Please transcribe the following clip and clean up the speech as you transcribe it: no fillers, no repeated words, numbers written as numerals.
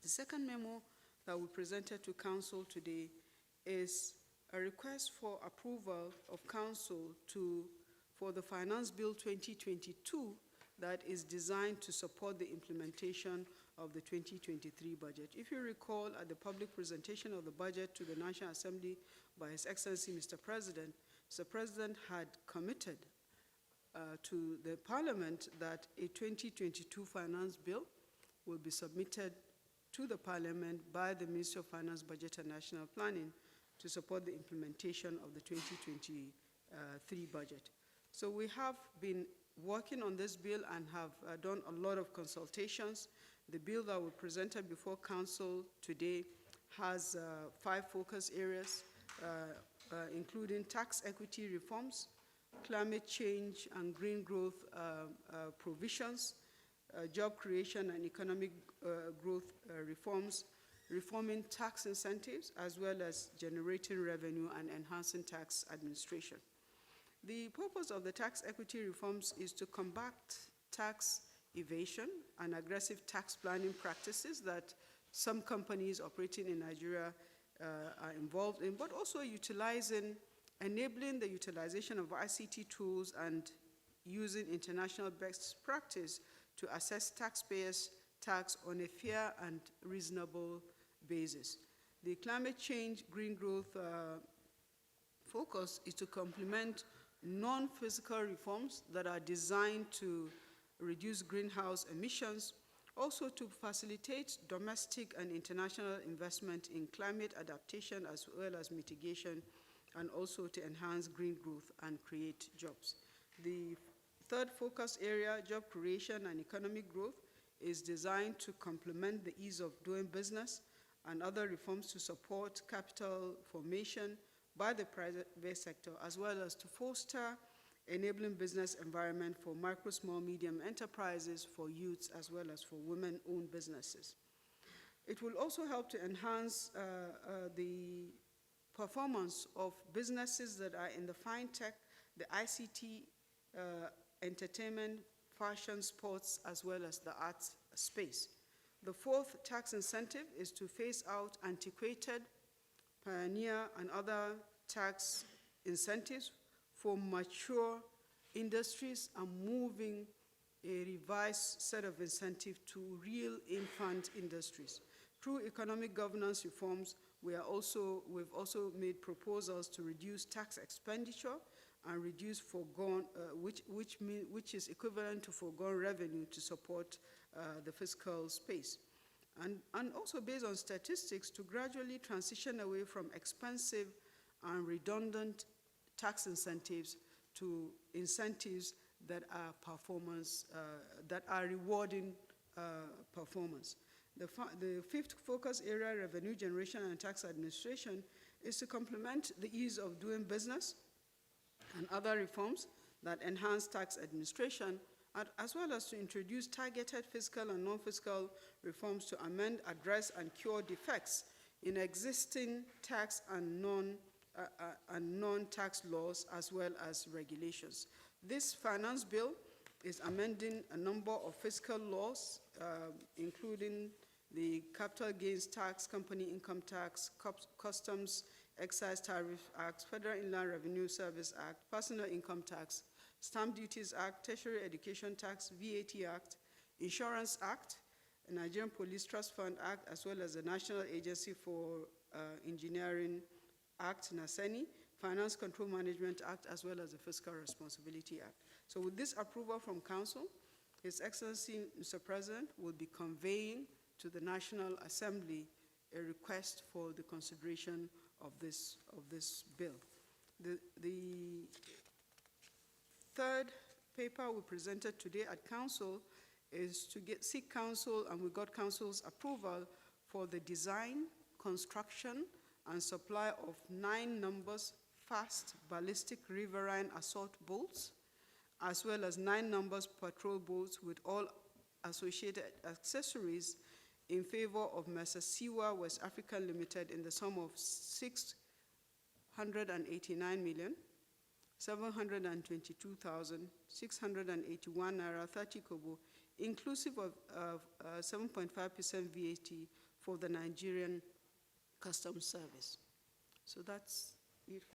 The second memo that we presented to Council today is a request for approval of Council for the Finance Bill 2022 that is designed to support the implementation of the 2023 budget. If you recall, at the public presentation of the budget to the National Assembly by His Excellency Mr. President had committed to the Parliament that a 2022 finance bill will be submitted to the Parliament by the Ministry of Finance, Budget and National Planning to support the implementation of the 2023 budget. So we have been working on this bill and have done a lot of consultations. The bill that we presented before Council today has 5 focus areas, including tax equity reforms, climate change and green growth provisions, job creation and economic growth reforms, reforming tax incentives, as well as generating revenue and enhancing tax administration. The purpose of the tax equity reforms is to combat tax evasion and aggressive tax planning practices that some companies operating in Nigeria are involved in, but also enabling the utilization of ICT tools and using international best practice to assess taxpayers' tax on a fair and reasonable basis. The climate change green growth focus is to complement non-physical reforms that are designed to reduce greenhouse emissions, also to facilitate domestic and international investment in climate adaptation as well as mitigation, and also to enhance green growth and create jobs. The third focus area, job creation and economic growth, is designed to complement the ease of doing business and other reforms to support capital formation by the private sector, as well as to foster enabling business environment for micro, small, medium enterprises, for youths, as well as for women-owned businesses. It will also help to enhance the performance of businesses that are in the fintech, the ICT, entertainment, fashion, sports, as well as the arts space. The fourth tax incentive is to phase out antiquated, pioneer, and other tax incentives for mature industries and moving a revised set of incentives to real infant industries. Through economic governance reforms, we've also made proposals to reduce tax expenditure and reduce foregone, which is equivalent to foregone revenue to support the fiscal space. And also based on statistics to gradually transition away from expensive and redundant tax incentives to incentives that are performance, that are rewarding performance. The fifth focus area, revenue generation and tax administration, is to complement the ease of doing business and other reforms that enhance tax administration, as well as to introduce targeted fiscal and non-fiscal reforms to amend, address, and cure defects in existing tax and non-tax laws, as well as regulations. This finance bill is amending a number of fiscal laws, including the Capital Gains Tax, Company Income Tax, Customs Excise Tariff Act, Federal Inland Revenue Service Act, Personal Income Tax, Stamp Duties Act, Tertiary Education Tax, VAT Act, Insurance Act, the Nigerian Police Trust Fund Act, as well as the National Agency for Engineering Act, NASENI, Finance Control Management Act, as well as the Fiscal Responsibility Act. So with this approval from Council, His Excellency, Mr. President, will be conveying to the National Assembly a request for the consideration of this bill. The third paper we presented today at Council is to seek Council, and we got Council's approval for the design, construction, and supply of 9 numbers fast ballistic riverine assault boats, as well as 9 numbers patrol boats with all associated accessories in favor of Mesa Siwa West Africa Limited in the sum of 689,722,681 naira 30 kobo, inclusive of 7.5% VAT for the Nigerian Customs Service. So that's it.